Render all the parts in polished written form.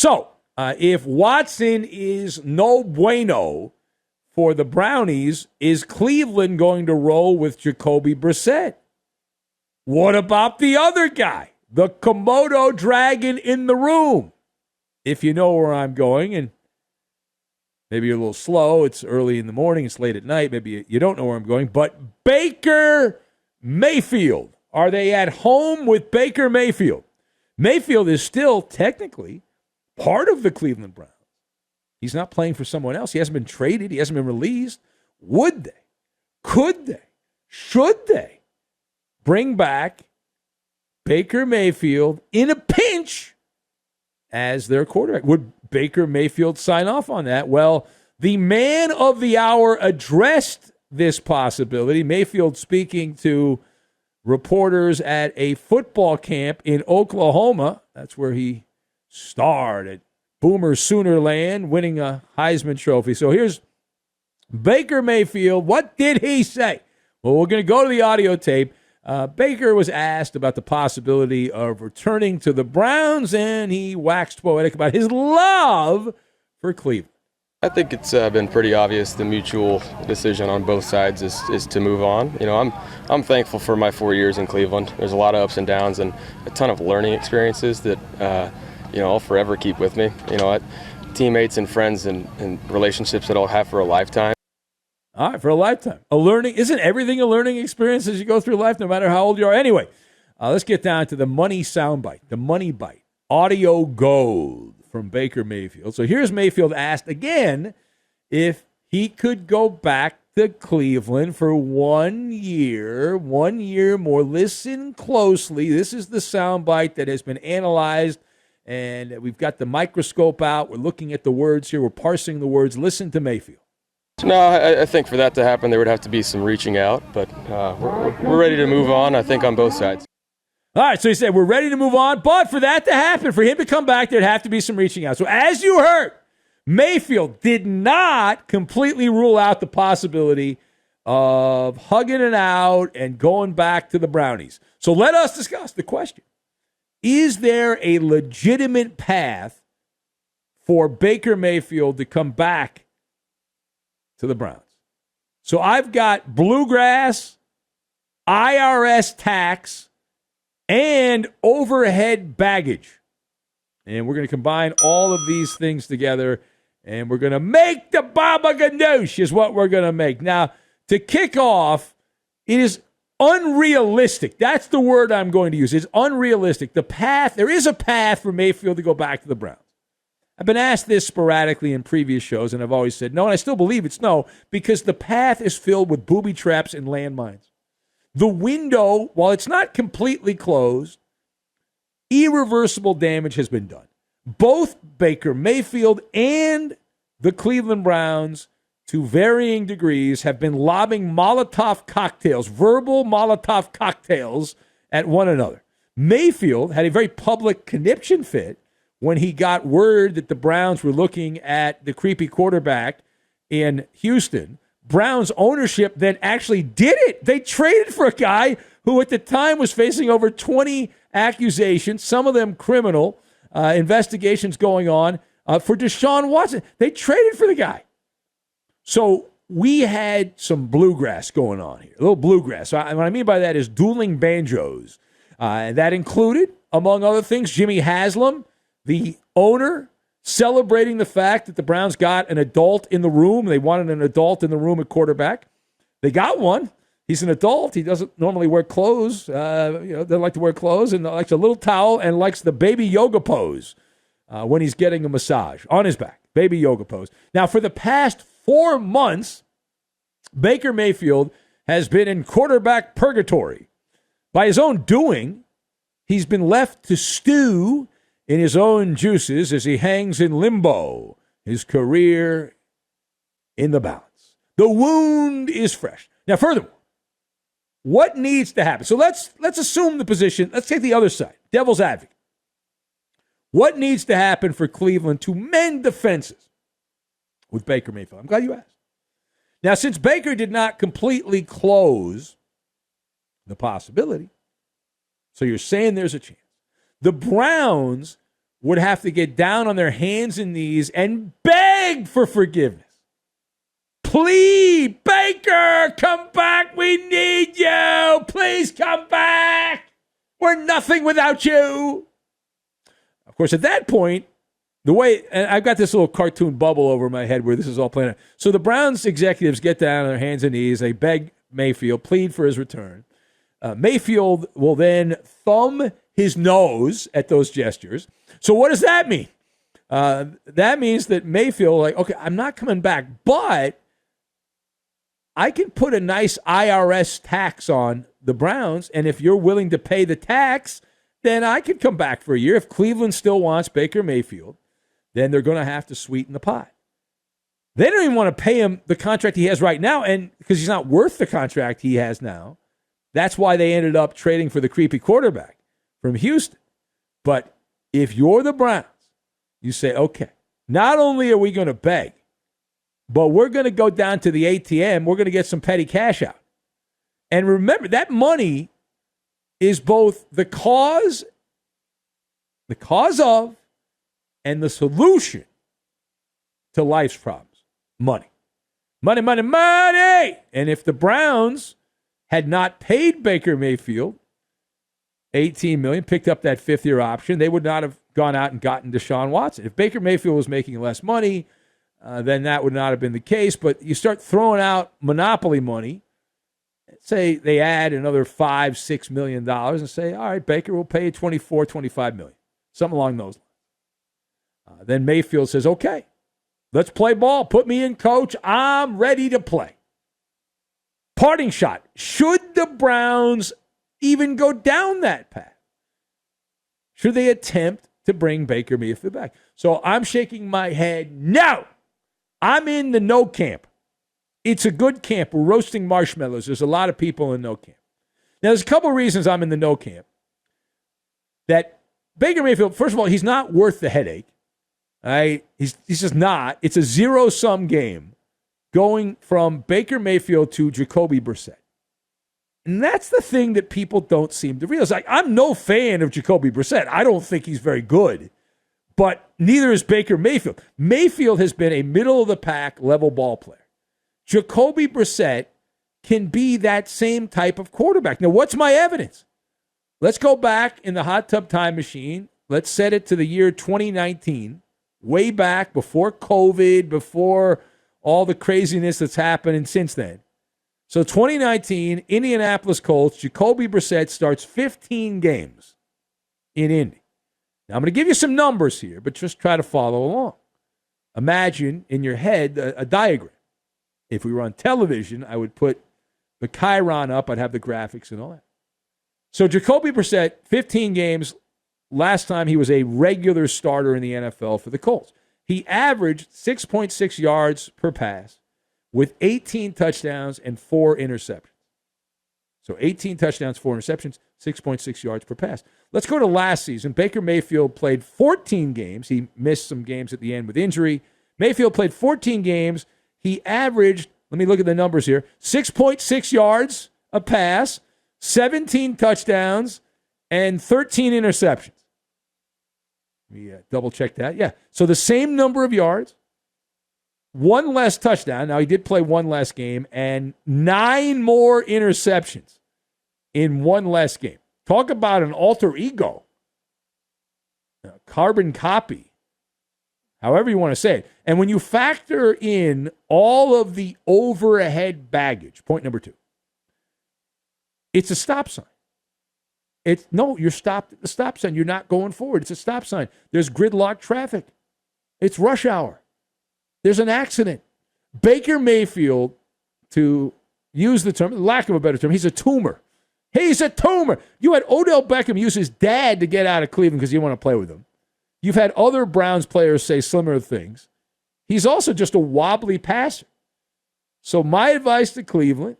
So if Watson is no bueno for the Brownies, is Cleveland going to roll with Jacoby Brissett? What about the other guy, the Komodo dragon in the room? If you know where I'm going, and maybe you're a little slow, it's early in the morning, it's late at night, maybe you don't know where I'm going, but Baker Mayfield. Are they at home with Baker Mayfield? Mayfield is still technically part of the Cleveland Browns. He's not playing for someone else. He hasn't been traded. He hasn't been released. Would they? Could they? Should they bring back Baker Mayfield in a pinch as their quarterback? Would Baker Mayfield sign off on that? Well, the man of the hour addressed this possibility. Mayfield speaking to reporters at a football camp in Oklahoma. That's where he starred at Boomer Sooner Land, winning a Heisman Trophy. So here's Baker Mayfield. What did he say? Well, we're going to go to the audio tape. Baker was asked about the possibility of returning to the Browns, and he waxed poetic about his love for Cleveland. I think it's been pretty obvious the mutual decision on both sides is to move on. You know, I'm thankful for my 4 years in Cleveland. There's a lot of ups and downs and a ton of learning experiences that I'll forever keep with me. You know, teammates and friends and relationships that I'll have for a lifetime. All right, for a lifetime. Isn't everything a learning experience as you go through life, no matter how old you are? Anyway, let's get down to the money soundbite, the money bite, audio gold from Baker Mayfield. So here's Mayfield asked again if he could go back to Cleveland for 1 year more. Listen closely. This is the soundbite that has been analyzed, and we've got the microscope out. We're looking at the words here. We're parsing the words. Listen to Mayfield. No, I think for that to happen, there would have to be some reaching out, but we're ready to move on, I think, on both sides. All right, so he said we're ready to move on, but for that to happen, for him to come back, there'd have to be some reaching out. So as you heard, Mayfield did not completely rule out the possibility of hugging it out and going back to the Brownies. So let us discuss the question. Is there a legitimate path for Baker Mayfield to come back to the Browns? So I've got bluegrass, IRS tax, and overhead baggage. And we're going to combine all of these things together, and we're going to make the baba ganoush is what we're going to make. Now, to kick off, it is unrealistic. That's the word I'm going to use. It's unrealistic. There is a path for Mayfield to go back to the Browns. I've been asked this sporadically in previous shows, and I've always said no, and I still believe it's no, because the path is filled with booby traps and landmines. The window, while it's not completely closed, irreversible damage has been done. Both Baker Mayfield and the Cleveland Browns, to varying degrees, have been lobbing Molotov cocktails, verbal Molotov cocktails, at one another. Mayfield had a very public conniption fit when he got word that the Browns were looking at the creepy quarterback in Houston. Browns ownership then actually did it. They traded for a guy who at the time was facing over 20 accusations, some of them criminal investigations going on, for Deshaun Watson. They traded for the guy. So we had some bluegrass going on here, a little bluegrass. So what I mean by that is dueling banjos. That included, among other things, Jimmy Haslam, the owner, celebrating the fact that the Browns got an adult in the room. They wanted an adult in the room at quarterback. They got one. He's an adult. He doesn't normally wear clothes. Doesn't like to wear clothes, and likes a little towel and likes the baby yoga pose when he's getting a massage on his back. Baby yoga pose. Now, for the past 4 months, Baker Mayfield has been in quarterback purgatory. By his own doing, he's been left to stew in his own juices as he hangs in limbo, his career in the balance. The wound is fresh. Now, furthermore, what needs to happen? So let's assume the position. Let's take the other side, devil's advocate. What needs to happen for Cleveland to mend the fences with Baker Mayfield? I'm glad you asked. Now, since Baker did not completely close the possibility, so you're saying there's a chance. The Browns would have to get down on their hands and knees and beg for forgiveness. Please, Baker, come back. We need you. Please come back. We're nothing without you. Of course, at that point, and I've got this little cartoon bubble over my head where this is all playing out. So the Browns executives get down on their hands and knees. They beg Mayfield, plead for his return. Mayfield will then thumb his nose at those gestures. So what does that mean? That means that Mayfield, like, okay, I'm not coming back, but I can put a nice IRS tax on the Browns, and if you're willing to pay the tax, then I could come back for a year. If Cleveland still wants Baker Mayfield, then they're going to have to sweeten the pot. They don't even want to pay him the contract he has right now, and because he's not worth the contract he has now. That's why they ended up trading for the creepy quarterback from Houston. But if you're the Browns, you say, okay, not only are we going to beg, but we're going to go down to the ATM. We're going to get some petty cash out. And remember, that money is both the cause of, and the solution to life's problems. Money. Money, money, money! And if the Browns had not paid Baker Mayfield $18 million, picked up that fifth-year option, they would not have gone out and gotten Deshaun Watson. If Baker Mayfield was making less money, then that would not have been the case. But you start throwing out monopoly money, say they add another $5-6 million and say, all right, Baker, we'll pay you $24-25 million, something along those lines. Then Mayfield says, okay, let's play ball. Put me in, coach. I'm ready to play. Parting shot. Should the Browns even go down that path? Should they attempt to bring Baker Mayfield back? So I'm shaking my head. No! I'm in the no camp. It's a good camp. We're roasting marshmallows. There's a lot of people in no camp. Now, there's a couple of reasons I'm in the no camp. That Baker Mayfield, first of all, he's not worth the headache. He's just not. It's a zero-sum game going from Baker Mayfield to Jacoby Brissett. And that's the thing that people don't seem to realize. Like, I'm no fan of Jacoby Brissett. I don't think he's very good. But neither is Baker Mayfield. Mayfield has been a middle-of-the-pack level ball player. Jacoby Brissett can be that same type of quarterback. Now, what's my evidence? Let's go back in the hot tub time machine. Let's set it to the year 2019, way back before COVID, before all the craziness that's happened since then. So 2019, Indianapolis Colts, Jacoby Brissett starts 15 games in Indy. Now, I'm going to give you some numbers here, but just try to follow along. Imagine in your head a diagram. If we were on television, I would put the chyron up. I'd have the graphics and all that. So Jacoby Brissett, 15 games. Last time he was a regular starter in the NFL for the Colts. He averaged 6.6 yards per pass with 18 touchdowns and 4 interceptions. So 18 touchdowns, 4 interceptions, 6.6 yards per pass. Let's go to last season. Baker Mayfield played 14 games. He missed some games at the end with injury. Mayfield played 14 games. He averaged, let me look at the numbers here, 6.6 yards a pass, 17 touchdowns, and 13 interceptions. Let me double check that. Yeah. So the same number of yards, 1 less touchdown. Now, he did play 1 less game, and 9 more interceptions in 1 less game. Talk about an alter ego, carbon copy, however you want to say it. And when you factor in all of the overhead baggage, point number 2, it's a stop sign. You're stopped at the stop sign. You're not going forward. It's a stop sign. There's gridlock traffic. It's rush hour. There's an accident. Baker Mayfield, to use the term, lack of a better term, he's a tumor. He's a tumor. You had Odell Beckham use his dad to get out of Cleveland because he didn't want to play with him. You've had other Browns players say similar things. He's also just a wobbly passer. So my advice to Cleveland,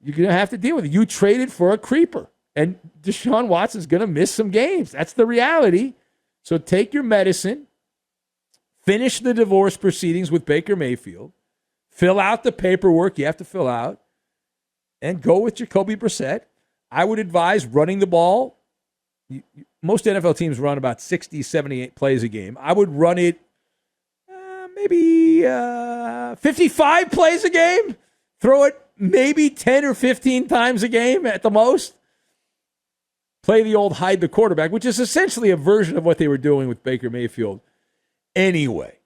you're going to have to deal with it. You traded for a creeper, and Deshaun Watson's going to miss some games. That's the reality. So take your medicine, finish the divorce proceedings with Baker Mayfield, fill out the paperwork you have to fill out, and go with Jacoby Brissett. I would advise running the ball. most NFL teams run about 60, 78 plays a game. I would run it maybe 55 plays a game. Throw it maybe 10 or 15 times a game at the most. Play the old hide the quarterback, which is essentially a version of what they were doing with Baker Mayfield anyway.